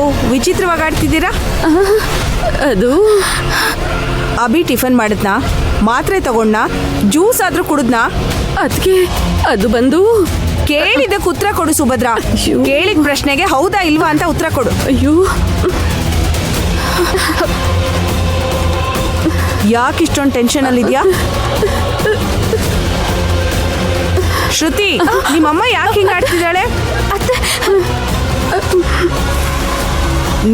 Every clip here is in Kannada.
ಏನಾಯ್ತು ವಿಚಿತ್ರವಾಗಿ ಆಡ್ತಿದ್ದೀರಾ? ಅದು ಅಭಿ ಟಿಫನ್ ಮಾಡಿದ್ನಾ? ಮಾತ್ರೆ ತಗೊಂಡ್ನಾ? ಜ್ಯೂಸ್ ಆದ್ರೂ ಕುಡಿದ್ನಾ? ಅದಕ್ಕೆ ಅದು ಬಂದು ಕೇಳಿದಕ್ಕೆ ಉತ್ತರ ಕೊಡು ಸುಭದ್ರ. ಕೇಳಿದ ಪ್ರಶ್ನೆಗೆ ಹೌದಾ ಇಲ್ವಾ ಅಂತ ಉತ್ತರ ಕೊಡು. ಅಯ್ಯೋ, ಯಾಕೆ ಇಷ್ಟೊಂದು ಟೆನ್ಷನ್ ಅಲ್ಲಿದ್ಯಾ? ಶ್ರುತಿ, ನಿಮ್ಮಮ್ಮ ಯಾಕೆ ಹಿಂಗೆ ಆಡ್ತಿದ್ದಾಳೆ?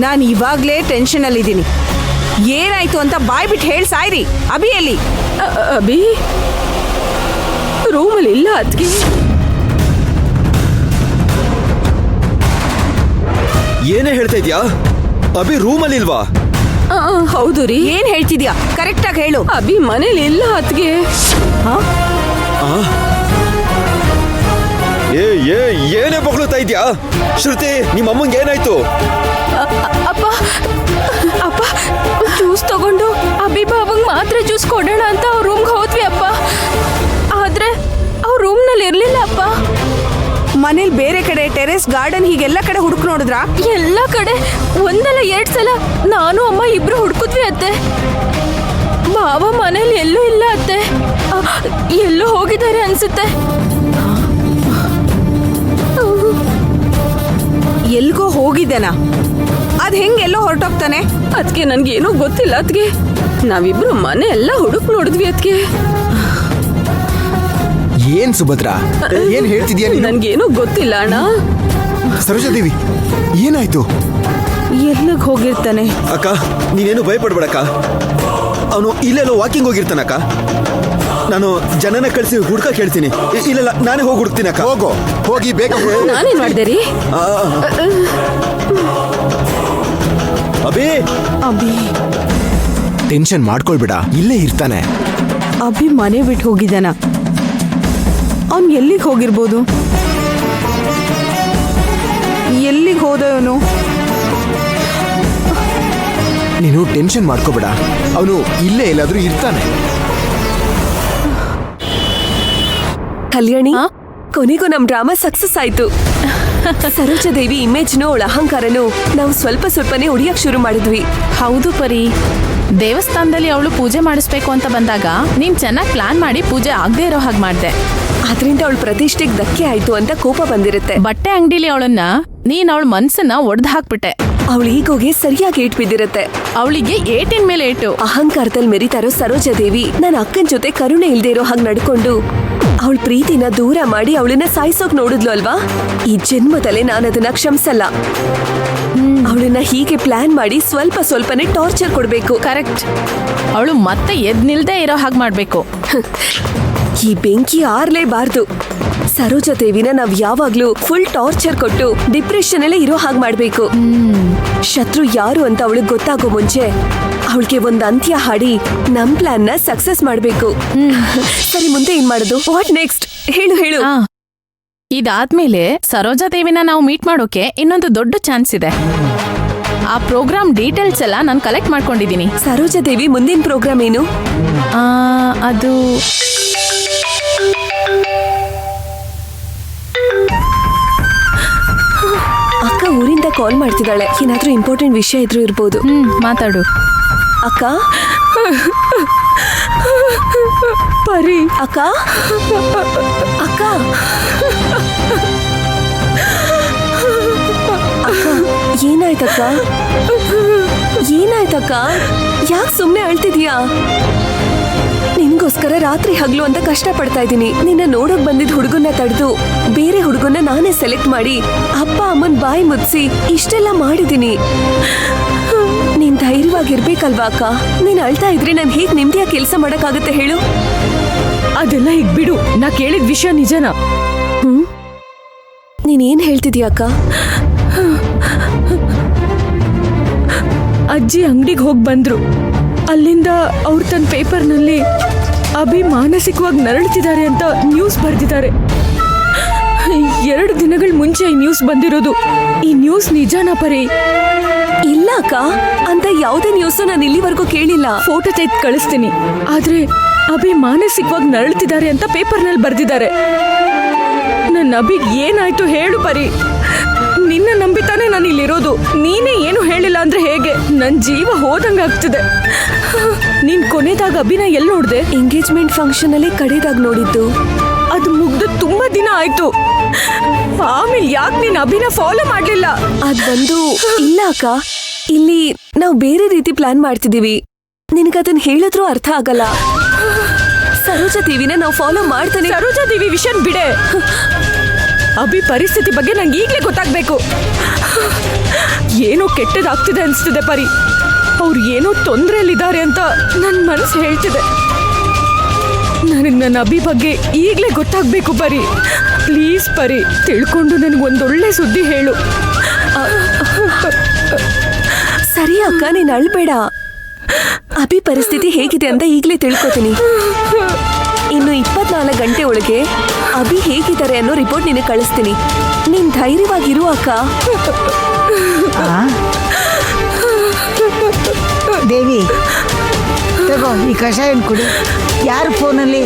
ನಾನು ಇವಾಗ್ಲೇ ಟೆನ್ಷನ್ ಅಲ್ಲಿದ್ದೀನಿ. ಏನಾಯ್ತು ಅಂತ ಬಾಯ್ ಬಿಟ್ಟು ಹೇಳಿ ಸಾಯ್ರಿ. ಅಭಿ ಎಲ್ಲಿ? ಅಭಿ ರೂಮಲ್ಲಿ ಇಲ್ಲ. ಅದಕ್ಕೆ ಏನೇ ಹೇಳ್ತಾ ಇದ್ಯಾ? ಅಭಿ ರೂಮಲ್ಲಿ ಇಲ್ವಾ? ಹೌದು ರೀ. ಏನ್ ಹೇಳ್ತಿದ್ಯಾ? ಕರೆಕ್ಟ್ ಆಗಿ ಹೇಳು. ಅಭಿ ಮನೇಲಿ ಇಲ್ಲ. ಅದಕ್ಕೆ ಏನೇ ಬೊಗಳುತ್ತಾ ಇದ್ಯಾ? ಶ್ರುತಿ, ನಿಮ್ಮ ಅಮ್ಮಂಗೆ ಏನಾಯ್ತು? ಅಪ್ಪ ಅಪ್ಪ ಜ್ಯೂಸ್ ತಗೊಂಡು ಅಭಿ ಬಾಬಂಗ್ ಮಾತ್ರ ಜ್ಯೂಸ್ ಕೊಡೋಣ ಅಂತ ಅವ್ರ ರೂಮ್ಗೆ ಹೋದ್ವಿ ಅಪ್ಪ. ಆದ್ರೆ ಅವ್ರ ರೂಮ್ನಲ್ಲಿ ಇರ್ಲಿಲ್ಲ ಅಪ್ಪ. ಮನೇಲಿ ಬೇರೆ ಕಡೆ ಟೆರೆಸ್ ಗಾರ್ಡನ್ ಹೀಗೆಲ್ಲ ಕಡೆ ಹುಡುಕ್ ನೋಡಿದ್ರಾ? ಎಲ್ಲ ಕಡೆ ಒಂದಲ್ಲ 2 ಸಲ ನಾನು ಅಮ್ಮ ಇಬ್ರು ಹುಡ್ಕುದ್ವಿ ಅತ್ತೆ. ಬಾವ ಮನೇಲಿ ಎಲ್ಲೂ ಇಲ್ಲ ಅತ್ತೆ. ಎಲ್ಲೂ ಹೋಗಿದ್ದಾರೆ ಅನ್ಸುತ್ತೆ. ಎಲ್ಗೋ ಹೋಗಿದ್ದೇನಾ? ಅದ್ ಹೆಂಗ್ ಎಲ್ಲೋ ಹೊರಟೋಗ್ತಾನೆ? ಅದಕ್ಕೆ ನನ್ಗೇನೋ ಗೊತ್ತಿಲ್ಲ. ಅದಕ್ಕೆ ನಾವಿಬ್ರು ಮನೆ ಎಲ್ಲ ಹುಡುಕ್ ನೋಡಿದ್ವಿ. ಅದಕ್ಕೆ ಏನ್ ಸುಭದ್ರ, ಏನ್ ಹೇಳ್ತಿದ್ಯಾ? ನನ್ಗೇನೋ ಗೊತ್ತಿಲ್ಲ ಅಣ್ಣ. ಸರೋಜಾದೇವಿ, ಏನಾಯ್ತು? ಎಲ್ಲಿಗೆ ಹೋಗಿರ್ತಾನೆ? ಅಕ್ಕ, ನೀನೇನು ಭಯಪಡ್ಬೇಡಕ್ಕ. ಅವನು ಇಲ್ಲೆಲ್ಲೋ ವಾಕಿಂಗ್ ಹೋಗಿರ್ತಾನಕ್ಕ. ನಾನು ಜನನ ಕಳಿಸಿ ಹುಡ್ಕಕ್ ಹೇಳ್ತೀನಿ. ಇಲ್ಲ, ನಾನೇ ಹೋಗಿ ಹುಡುಕ್ತೀನಿ ಅಕ್ಕ. ಹೋಗೋ, ಹೋಗಿ ಬೇಗ. ನಾನೇನ್ ಮಾಡ್ದೆ ರೀ? ಅಭಿ ಅಭಿ ಟೆನ್ಷನ್ ಮಾಡ್ಕೊಳ್ಬೇಡ, ಇಲ್ಲೇ ಇರ್ತಾನೆ. ಅಭಿ ಮನೆ ಬಿಟ್ಟು ಹೋಗಿದ್ದಾನ? ಅವನ್ ಎಲ್ಲಿಗೆ ಹೋಗಿರ್ಬೋದು? ಎಲ್ಲಿಗೆ ಹೋದ ಇವನು? ನೀನು ಟೆನ್ಷನ್ ಮಾಡ್ಕೋಬೇಡ, ಅವನು ಇಲ್ಲೇ ಎಲ್ಲಾದ್ರೂ ಇರ್ತಾನೆ. ಕಲ್ಯಾಣಿ, ಕೊನೆಗೂ ನಮ್ ಡ್ರಾಮಾ ಸಕ್ಸಸ್ ಆಯ್ತು. ಸರೋಜಾದೇವಿ ಇಮೇಜ್ನೋ ಅವಳ ಅಹಂಕಾರನೋ ನಾವು ಸ್ವಲ್ಪನೇ ಉಳಿಯಕ್ ಶುರು ಮಾಡಿದ್ವಿ. ಹೌದು ಪರಿ, ದೇವಸ್ಥಾನದಲ್ಲಿ ಅವಳು ಪೂಜೆ ಮಾಡಿಸ್ಬೇಕು ಅಂತ ಬಂದಾಗ ನೀನ್ ಚೆನ್ನಾಗಿ ಪ್ಲಾನ್ ಮಾಡಿ ಪೂಜೆ ಆಗದೆ ಇರೋ ಹಾಗೆ ಮಾಡ್ದೆ. ಅದರಿಂದ ಅವಳ ಪ್ರತಿಷ್ಠೆಗೆ ಧಕ್ಕೆ ಆಯ್ತು ಅಂತ ಕೋಪ ಬಂದಿರುತ್ತೆ. ಬಟ್ಟೆ ಅಂಗಡಿಲಿ ಅವಳನ್ನ ನೀನ್ ಅವಳ ಮನ್ಸನ್ನ ಒಡೆದು ಹಾಕ್ಬಿಟ್ಟೆ. ಅವಳ ಈಗೋಗೆ ಸರಿಯಾಗಿ ಏಟ್ ಬಿದ್ದಿರತ್ತೆ. ಅವಳಿಗೆ ಏಟಿನ ಮೇಲೆ ಏಟು. ಅಹಂಕಾರದಲ್ಲಿ ಮೆರಿತಾರೋ ಸರೋಜಾದೇವಿ ನನ್ನ ಅಕ್ಕನ ಜೊತೆ ಕರುಣೆ ಇಲ್ದೇ ಇರೋ ಹಾಗೆ ನಡ್ಕೊಂಡು ಅವಳ ಪ್ರೀತಿನ ದೂರ ಮಾಡಿ ಅವಳನ್ನ ಸಾಯಿಸೋಕ್ ನೋಡಿದ್ಲು ಅಲ್ವಾ? ಈ ಜನ್ಮದಲ್ಲೇ ನಾನು ಅದನ್ನ ಕ್ಷಮಿಸಲ್ಲ. ಅವಳನ್ನ ಹೀಗೆ ಪ್ಲಾನ್ ಮಾಡಿ ಸ್ವಲ್ಪನೇ ಟಾರ್ಚರ್ ಕೊಡ್ಬೇಕು. ಕರೆಕ್ಟ್. ಅವಳು ಮತ್ತೆ ಎದ್ ನಿಲ್ದೇ ಇರೋ ಹಾಗೆ ಮಾಡ್ಬೇಕು. ಈ ಬೆಂಕಿ ಆರ್ಲೇಬಾರ್ದು. ಸರೋಜಾದೇವಿನ ನಾವ್ ಯಾವಾಗ್ಲೂ ಫುಲ್ ಟಾರ್ಚರ್ ಕೊಟ್ಟು ಡಿಪ್ರೆಷನ್ ಅಲ್ಲೇ ಇರೋ ಹಾಗೆ ಮಾಡ್ಬೇಕು. ಶತ್ರು ಯಾರು ಅಂತ ಅವಳಿಗೆ ಗೊತ್ತಾಗೋ ಮುಂಚೆ ಅವಳಿಗೆ ಒಂದ್ ಅಂತ್ಯ ಹಾಡಿ ನಮ್ ಪ್ಲಾನ್ ನ ಸಕ್ಸಸ್ ಮಾಡ್ಬೇಕು. ಸರಿ, ಮುಂದೆ ಏನ್ ಮಾಡೋದು? What next? ಹೇಳು. ಇದಾದ್ಮೇಲೆ ಸರೋಜಾದೇವಿನ ನಾವು ಮೀಟ್ ಮಾಡೋಕೆ ಇನ್ನೊಂದು ದೊಡ್ಡ ಚಾನ್ಸ್ ಇದೆ. ಆ ಪ್ರೋಗ್ರಾಮ್ ಡೀಟೇಲ್ಸ್ ಎಲ್ಲ ನಾನು ಕಲೆಕ್ಟ್ ಮಾಡ್ಕೊಂಡಿದ್ದೀನಿ. ಸರೋಜಾದೇವಿ ಮುಂದಿನ ಪ್ರೋಗ್ರಾಮ್ ಏನು? ಅದು ಅಕ್ಕ ಊರಿಂದ ಕಾಲ್ ಮಾಡ್ತಿದ್ದಾಳೆ. ಏನಾದ್ರೂ ಇಂಪಾರ್ಟೆಂಟ್ ವಿಷಯ ಇದ್ರೂ ಇರ್ಬೋದು. ಮಾತಾಡು. ಅಕ್ಕ ಪರಿ, ಅಕ್ಕ ಅಕ್ಕ ಏನಾಯ್ತಕ್ಕ? ಯಾಕೆ ಸುಮ್ನೆ ಅಳ್ತಿದ್ಯಾ? ನಿನ್ಗೋಸ್ಕರ ರಾತ್ರಿ ಹಗ್ಲು ಅಂತ ಕಷ್ಟ ಪಡ್ತಾ ಇದ್ದೀನಿ. ನಿನ್ನ ನೋಡೋಕ್ ಬಂದಿದ್ ಹುಡುಗನ್ನ ತಡೆದು ಬೇರೆ ಹುಡುಗನ್ನ ನಾನೇ ಸೆಲೆಕ್ಟ್ ಮಾಡಿ ಅಪ್ಪ ಅಮ್ಮನ್ ಬಾಯಿ ಮುಚ್ಚಿಸಿ ಇಷ್ಟೆಲ್ಲ ಮಾಡಿದೀನಿ. ನೀನ್ ಧೈರ್ಯವಾಗಿರ್ಬೇಕಲ್ವಾ ಅಕ್ಕ? ನೀನ್ ಅಳ್ತಾ ಇದ್ರೆ ನಾನ್ ಹೇಗ್ ನಿಮ್ದಿಯ ಕೆಲಸ ಮಾಡಕ್ಕಾಗತ್ತೆ ಹೇಳು? ಅದೆಲ್ಲ ಈಗ ಬಿಡು. ನಾ ಕೇಳಿದ ವಿಷಯ ನಿಜನಾ? ನೀನೇನ್ ಹೇಳ್ತಿದ್ಯಾ ಅಕ್ಕ? ಅಜ್ಜಿ ಅಂಗಡಿಗೆ ಹೋಗಿ ಬಂದ್ರು. ಅಲ್ಲಿಂದ ಅವ್ರು ತನ್ನ ಪೇಪರ್ನಲ್ಲಿ ಅಭಿ ಮಾನಸಿಕವಾಗಿ ನರಳುತ್ತಿದ್ದಾರೆ ಅಂತ ನ್ಯೂಸ್ ಬರೆದಿದ್ದಾರೆ. 2 ದಿನಗಳ ಮುಂಚೆ ಈ ನ್ಯೂಸ್ ಬಂದಿರೋದು. ಈ ನ್ಯೂಸ್ ನಿಜಾನಾ ಪರಿ? ಇಲ್ಲ ಅಕ್ಕ, ಅಂತ ಯಾವುದೇ ನ್ಯೂಸ್ ನಾನು ಇಲ್ಲಿವರೆಗೂ ಕೇಳಿಲ್ಲ. ಫೋಟೋ ತೆಗೆದು ಕಳಿಸ್ತೀನಿ. ಆದ್ರೆ ಅಭಿ ಮಾನಸಿಕವಾಗಿ ನರಳುತ್ತಿದ್ದಾರೆ ಅಂತ ಪೇಪರ್ನಲ್ಲಿ ಬರೆದಿದ್ದಾರೆ. ನನ್ನ ಅಭಿಗ್ ಏನಾಯ್ತು ಹೇಳು ಪರಿ? ನಿನ್ನ ನಂಬಿತಾನೆ ನಾನು ಇಲ್ಲಿರೋದು. ನೀನೇ ಏನು ಹೇಳಿಲ್ಲ ಅಂದ್ರೆ ಹೇಗೆ? ನನ್ ಜೀವ ಹೋದಂಗಾಗ್ತಿದೆ. ನೀನ್ ಕೊನೆದಾಗ ಅಭಿನ ಎಲ್ಲಿ ನೋಡ್ದೆ? ಎಂಗೇಜ್ಮೆಂಟ್ ಫಂಕ್ಷನ್ ಅಲ್ಲಿ ಕಡೆದಾಗ ನೋಡಿದ್ದು. ಅದು ಮುಗ್ದು ತುಂಬಾ ದಿನ ಆಯ್ತು. ಆಮೇಲೆ ಯಾಕೆ ನೀನ್ ಅಭಿನ ಫಾಲೋ ಮಾಡ್ಲಿಲ್ಲ? ಅದ್ ಇಲ್ಲ ಅಕ್ಕ, ಇಲ್ಲಿ ನಾವು ಬೇರೆ ರೀತಿ ಪ್ಲಾನ್ ಮಾಡ್ತಿದೀವಿ. ನಿನಗದನ್ ಹೇಳಿದ್ರೂ ಅರ್ಥ ಆಗಲ್ಲ. ಸರೋಜಾ ದೇವಿನ ನಾವು ಫಾಲೋ ಮಾಡ್ತಾನೆ. ಸರೋಜಾ ದೇವಿ ವಿಷಯ ಬಿಡೆ. ಅಭಿ ಪರಿಸ್ಥಿತಿ ಬಗ್ಗೆ ನಂಗೆ ಈಗ್ಲೇ ಗೊತ್ತಾಗ್ಬೇಕು. ಏನೋ ಕೆಟ್ಟದಾಗ್ತಿದೆ ಅನ್ಸ್ತಿದೆ ಪರಿ. ಅವ್ರು ಏನೋ ತೊಂದ್ರೆಯಲ್ಲಿದ್ದಾರೆ ಅಂತ ನನ್ ಮನಸ್ಸು ಹೇಳ್ತಿದೆ. ನನಗ್ ನನ್ನ ಅಭಿ ಬಗ್ಗೆ ಈಗ್ಲೇ ಗೊತ್ತಾಗ್ಬೇಕು ಪರಿ. ಪ್ಲೀಸ್ ಪರಿ, ತಿಳ್ಕೊಂಡು ನನಗೊಂದೊಳ್ಳೆ ಸುದ್ದಿ ಹೇಳು. ಸರಿ ಅಕ್ಕ, ನೀನ್ ಅಳ್ಬೇಡ. ಅಭಿ ಪರಿಸ್ಥಿತಿ ಹೇಗಿದೆ ಅಂತ ಈಗ್ಲೇ ತಿಳ್ಕೊತೀನಿ. ಇನ್ನು 24 ಗಂಟೆ ಒಳಗೆ ಅಭಿ ಹೇಗಿದ್ದಾರೆ ಅನ್ನೋ ರಿಪೋರ್ಟ್ ನಿನಗೆ ಕಳಿಸ್ತೀನಿ. ನೀನ್ ಧೈರ್ಯವಾಗಿರು ಅಕ್ಕ. ದೇವಿ, ತಗೋ ಈ ಕಷಾಯ ಕುಡಿ. ಯಾರು ಫೋನಲ್ಲಿ?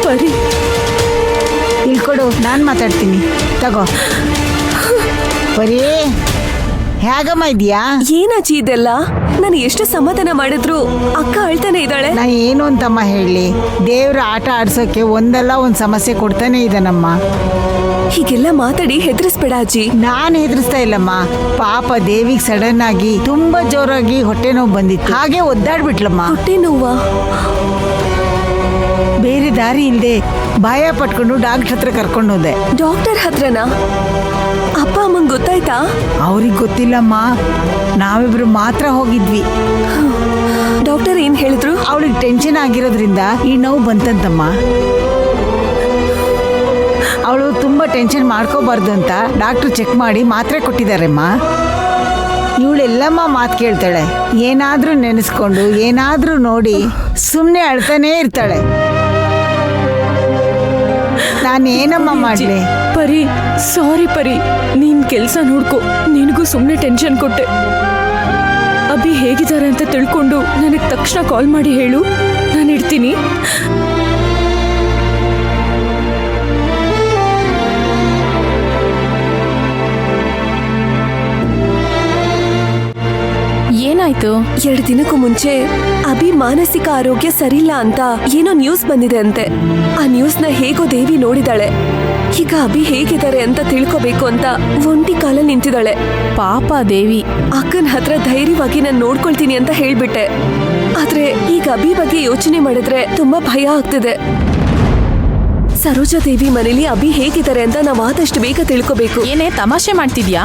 ಪರಿ, ಇಲ್ಲಿ ಕೊಡು, ನಾನು ಮಾತಾಡ್ತೀನಿ. ತಗೋ. ಬರೀ ಹೇಗಮ್ಮ ಇದೆಯಾ? ಏನಾಚಿ ಇದೆಲ್ಲ? ನಾನು ಎಷ್ಟು ಸಮಾಧಾನ ಮಾಡಿದ್ರು ಅಕ್ಕ ಅಳ್ತಾನೆ ಇದ್ದಾಳೆ. ನಾ ಏನು ಅಂತಮ್ಮ ಹೇಳಿ, ದೇವ್ರ ಆಟ ಆಡ್ಸೋಕೆ ಒಂದಲ್ಲ ಒಂದು ಸಮಸ್ಯೆ ಕೊಡ್ತಾನೆ ಇದ್ದಾನಮ್ಮ. ಹೀಗೆಲ್ಲ ಮಾತಾಡಿ ಹೆದರಿಸ್ಬೇಡ ಅಜ್ಜಿ. ನಾನು ಹೆದರ್ಸ್ತಾ ಇಲ್ಲಮ್ಮ. ಪಾಪ ದೇವಿಗೆ ಸಡನ್ ಆಗಿ ತುಂಬಾ ಜೋರಾಗಿ ಹೊಟ್ಟೆ ನೋವು ಬಂದಿತ್ತು. ಹಾಗೆ ಒದ್ದಾಡ್ಬಿಟ್ಲಮ್ಮ. ಹೊಟ್ಟೆ ನೋವಾ? ಬೇರೆ ದಾರಿ ಇಲ್ಲದೆ ಭಯ ಪಟ್ಕೊಂಡು ಡಾಕ್ಟರ್ ಹತ್ರ ಕರ್ಕೊಂಡು ಹೋದೆ. ಡಾಕ್ಟರ್ ಹತ್ರನಾ? ಅಪ್ಪ ಅಮ್ಮಂಗ್ ಗೊತ್ತಾಯ್ತಾ? ಅವ್ರಿಗೆ ಗೊತ್ತಿಲ್ಲಮ್ಮ, ನಾವಿಬ್ರು ಮಾತ್ರ ಹೋಗಿದ್ವಿ. ಡಾಕ್ಟರ್ ಏನ್ ಹೇಳಿದ್ರು? ಅವಳಿಗೆ ಟೆನ್ಷನ್ ಆಗಿರೋದ್ರಿಂದ ಈ ನೋವು ಬಂತಂತಮ್ಮ. ಅವಳು ತುಂಬ ಟೆನ್ಷನ್ ಮಾಡ್ಕೋಬಾರ್ದು ಅಂತ ಡಾಕ್ಟ್ರು ಚೆಕ್ ಮಾಡಿ ಮಾತ್ರೆ ಕೊಟ್ಟಿದ್ದಾರಮ್ಮ. ಇವಳೆಲ್ಲಮ್ಮ ಮಾತು ಕೇಳ್ತಾಳೆ. ಏನಾದರೂ ನೆನೆಸ್ಕೊಂಡು ಏನಾದರೂ ನೋಡಿ ಸುಮ್ಮನೆ ಅಳ್ತಾನೇ ಇರ್ತಾಳೆ. ನಾನೇನಮ್ಮ ಮಾಡಲಿ? ಪರಿ, ಸಾರಿ ಪರಿ. ನೀನ್ ಕೆಲ್ಸ ನೋಡ್ಕೊ. ನಿನಗೂ ಸುಮ್ಮನೆ ಟೆನ್ಷನ್ ಕೊಟ್ಟೆ. ಅಭಿ ಹೇಗಿದ್ದಾರೆ ಅಂತ ತಿಳ್ಕೊಂಡು ನನಗೆ ತಕ್ಷಣ ಕಾಲ್ ಮಾಡಿ ಹೇಳು. ನಾನು ಇಡ್ತೀನಿ. ಏನಾಯ್ತು? 2 ದಿನಕ್ಕೂ ಮುಂಚೆ ಅಭಿ ಮಾನಸಿಕ ಆರೋಗ್ಯ ಸರಿಯಿಲ್ಲ ಅಂತ ಏನೋ ನ್ಯೂಸ್ ಬಂದಿದೆ ಅಂತೆ. ಆ ನ್ಯೂಸ್ನ ಹೇಗೋ ದೇವಿ ನೋಡಿದಾಳೆ. ಈಗ ಅಭಿ ಹೇಗಿದ್ದಾರೆ ಅಂತ ತಿಳ್ಕೊಬೇಕು ಅಂತ ಒಂಟಿ ಕಾಲಲ್ಲಿ ನಿಂತಿದ್ದಾಳೆ. ಪಾಪ ದೇವಿ. ಅಕ್ಕನ ಹತ್ರ ಧೈರ್ಯವಾಗಿ ನಾನು ನೋಡ್ಕೊಳ್ತೀನಿ ಅಂತ ಹೇಳ್ಬಿಟ್ಟೆ. ಆದ್ರೆ ಈಗ ಅಭಿ ಬಗ್ಗೆ ಯೋಚನೆ ಮಾಡಿದ್ರೆ ತುಂಬಾ ಭಯ ಆಗ್ತಿದೆ. ಸರೋಜಾ ದೇವಿ ಮನೇಲಿ ಅಭಿ ಹೇಗಿದ್ದಾರೆ ಅಂತ ನಾವು ಆದಷ್ಟು ಬೇಗ ತಿಳ್ಕೊಬೇಕು. ಏನೇ ತಮಾಷೆ ಮಾಡ್ತಿದ್ಯಾ?